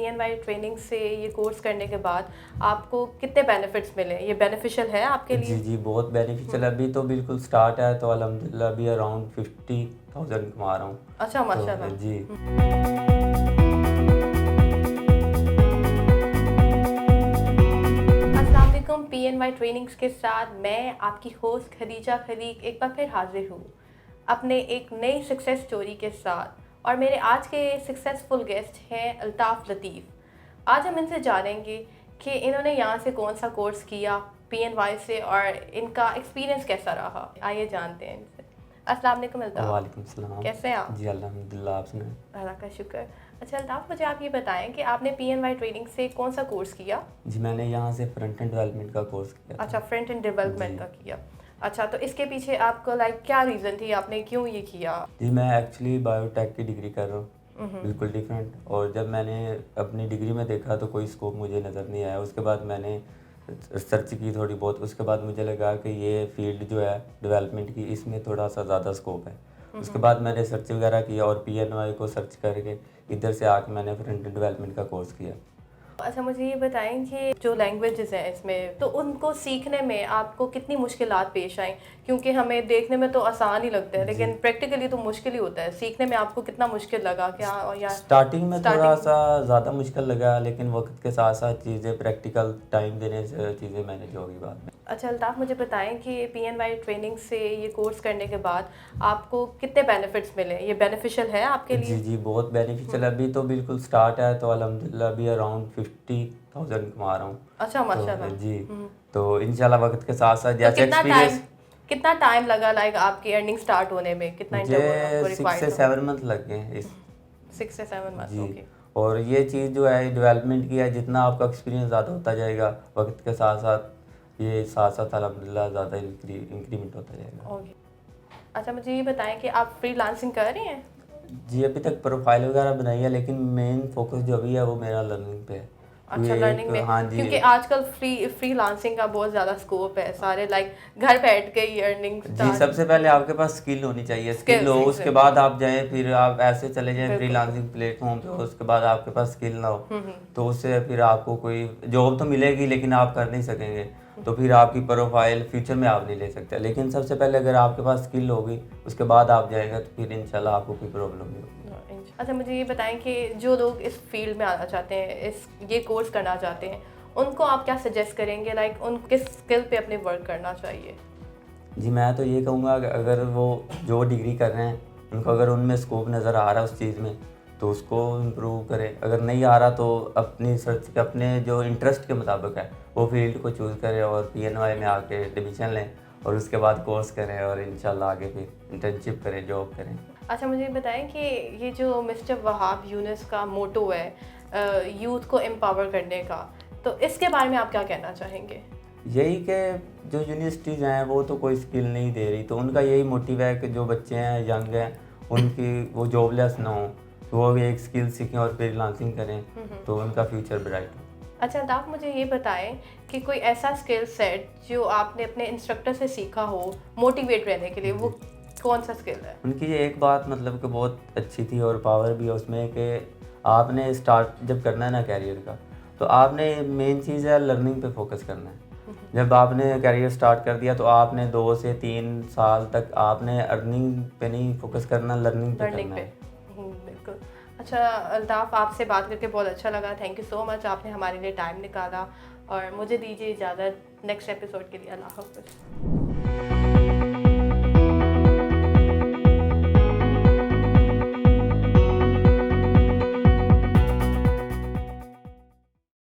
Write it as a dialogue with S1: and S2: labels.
S1: PNY training से ये course करने के बाद आपको कितने बेनिफिट्स मिले? ये बेनिफिशियल है आपके लिए?
S2: जी बहुत बेनिफिशियल। अभी तो बिल्कुल स्टार्ट है, तो अल्हम्दुलिल्लाह अभी अराउंड 50,000 कमा रहा हूँ।
S1: अच्छा,
S2: तो
S1: माशाल्लाह।
S2: जी
S1: अस्सलाम वालेकुम। PNY ट्रेनिंग्स के साथ मैं आपकी होस्ट खदीजा खलीक एक बार फिर हाजिर हूँ अपने एक नई सक्सेस स्टोरी के साथ। और मेरे आज के सक्सेसफुल गेस्ट हैं अल्ताफ़ लतीफ़। आज हम इनसे जानेंगे कि इन्होंने यहाँ से कौन सा कोर्स किया PNY से और इनका एक्सपीरियंस कैसा रहा। आइए जानते हैं इनसे। अस्सलाम वालेकुम अल्ताफ़।
S2: वालेकुम सलाम।
S1: कैसे हैं आप?
S2: जी अल्हम्दुलिल्लाह, आप सुनाएं।
S1: अल्लाह का शुक्र। अच्छा अल्ताफ़, मुझे आप ये बताएं कि आपने PNY ट्रेनिंग से कौन सा कोर्स किया?
S2: जी मैंने यहाँ से फ्रंट एंड डेवलपमेंट का कोर्स किया था।
S1: अच्छा, फ्रंट एंड डेवलपमेंट
S2: जी
S1: का किया। अच्छा, तो इसके पीछे आपको क्या रीज़न थी, आपने क्यों ये किया?
S2: जी मैं एक्चुअली बायोटेक की डिग्री कर रहा हूँ, बिल्कुल डिफरेंट। और जब मैंने अपनी डिग्री में देखा तो कोई स्कोप मुझे नज़र नहीं आया। उसके बाद मैंने सर्च की थोड़ी बहुत। उसके बाद मुझे लगा कि ये फील्ड जो है डेवलपमेंट की, इसमें थोड़ा सा ज़्यादा स्कोप है। उसके बाद मैंने सर्च वगैरह किया और PNY को सर्च करके इधर से आके मैंने फ्रंट एंड डेवलपमेंट का कोर्स किया।
S1: अच्छा, मुझे ये बताएं कि जो लैंग्वेजेस हैं इसमें, तो उनको सीखने में आपको कितनी मुश्किलात पेश आई? क्योंकि हमें देखने में तो आसान ही लगता है,
S2: जी
S1: लेकिन प्रैक्टिकली तो मुश्किल ही होता है। सीखने में आपको कितना मुश्किल लगा क्या? या
S2: स्टार्टिंग में थोड़ा
S1: स्टार्टिंग?
S2: सा ज़्यादा मुश्किल लगा, लेकिन वक्त के साथ साथ चीज़ें प्रैक्टिकल टाइम देने से चीज़ें मैनेज होगी बाद में।
S1: अच्छा अल्ताफ़, मुझे बताएं कि PNY ट्रेनिंग से ये कोर्स करने के बाद आपको कितने बेनिफिट्स मिले? ये बेनिफिशियल है आपके लिए?
S2: जी बहुत बेनिफिशियल। अभी तो बिल्कुल स्टार्ट है, तो अल्हम्दुलिल्लाह अभी अराउंड 50,000 कमा रहा हूँ।
S1: अच्छा,
S2: तो
S1: माशाल्लाह।
S2: जी तो इंशाल्लाह वक्त के साथ साथ
S1: तो
S2: जैसे एक्सपीरियंस।
S1: कितना टाइम लगा आपकी अर्निंग स्टार्ट होने में? कितना
S2: मुझे
S1: इंटरवल आपको
S2: 6 से
S1: रिक्वायर्ड था?
S2: 7 मंथ लग गए हैं इस।
S1: 6 से 7 मंथ,
S2: जी
S1: ओके।
S2: और ये चीज़ जो है डेवलपमेंट की है, जितना आपका एक्सपीरियंस ज़्यादा होता जाएगा वक्त के साथ साथ, ये साथ साथ अल्हम्दुलिल्लाह ज़्यादा इंक्रीमेंट होता जाएगा।
S1: ओके। अच्छा, मुझे ये बताएं कि आप फ्रीलांसिंग कर रहे हैं?
S2: जी अभी तक प्रोफाइल वगैरह बनाई है, लेकिन मेन फोकस जो अभी है वो मेरा लर्निंग पे है।
S1: अच्छा,
S2: क्योंकि एक
S1: लर्निंग में।
S2: हाँ जी
S1: क्योंकि आजकल फ्रीलांसिंग का बहुत ज़्यादा स्कोप है। सारे घर बैठ के ही अर्निंग
S2: जी
S1: स्टार्ट।
S2: सबसे पहले आपके पास स्किल होनी चाहिए। स्किल
S1: स्किल्स
S2: हो, उसके
S1: एग्जैक्टली।
S2: बाद आप जाएं, फिर आप ऐसे चले जाएं
S1: बिल्कुल बिल्कुल।
S2: फ्रीलांसिंग प्लेटफॉर्म पे, उसके बाद आपके पास स्किल ना हो
S1: हम्म।
S2: तो उससे फिर आपको कोई जॉब तो मिलेगी लेकिन आप कर नहीं सकेंगे। तो फिर आपकी प्रोफाइल फ्यूचर में आप नहीं ले सकते। लेकिन सबसे पहले अगर आपके पास स्किल होगी, उसके बाद आप जाएंगे तो फिर इंशाल्लाह आपको कोई प्रॉब्लम नहीं होगी।
S1: अच्छा, मुझे ये बताएं कि जो लोग इस फील्ड में आना चाहते हैं, ये कोर्स करना चाहते हैं, उनको आप क्या सजेस्ट करेंगे? उन किस स्किल पे अपने वर्क करना चाहिए?
S2: जी मैं तो ये कहूँगा कि अगर वो जो डिग्री कर रहे हैं उनको अगर उनमें स्कोप नज़र आ रहा है उस चीज़ में, तो उसको इम्प्रूव करें। अगर नहीं आ रहा तो अपनी सर्च के अपने जो इंटरेस्ट के मुताबिक है वो फील्ड को चूज़ करें और PNY में आके एडमिशन लें और उसके बाद कोर्स करें और इंशाल्लाह आगे फिर इंटर्नशिप करें, जॉब करें।
S1: अच्छा, मुझे बताएं कि ये जो मिस्टर वहाब यूनुस का मोटो है यूथ को एम्पावर करने का, तो इसके बारे में आप क्या कहना चाहेंगे?
S2: यही कि जो यूनिवर्सिटीज़ हैं वो तो कोई स्किल नहीं दे रही, तो उनका यही मोटिव है कि जो बच्चे हैं, यंग हैं, उनकी वो जॉबलेस ना हो, तो वो भी एक स्किल सीखें और फ्रीलांसिंग करें तो उनका फ्यूचर ब्राइट हो।
S1: अच्छा, आप मुझे ये बताएं कि कोई ऐसा स्किल सेट जो आपने अपने इंस्ट्रक्टर से सीखा हो मोटिवेट रहने के लिए, वो कौन सा स्किल है?
S2: उनकी ये एक बात मतलब कि बहुत अच्छी थी और पावर भी है उसमें कि आपने स्टार्ट जब करना है ना कैरियर का, तो आपने मेन चीज़ है लर्निंग पे फोकस करना है। जब आपने कैरियर स्टार्ट कर दिया तो आपने 2 से 3 साल तक आपने अर्निंग पे नहीं फोकस करना, लर्निंग पे
S1: लर्निंग
S2: करना
S1: पे।
S2: है।
S1: बिल्कुल। अच्छा अल्ताफ़, आपसे बात करके बहुत अच्छा लगा। थैंक यू सो मच, आपने हमारे लिए टाइम निकाला। और मुझे दीजिए इजाज़त। नेक्स्ट एपिसोड के लिए अल्लाह हाफ़िज़।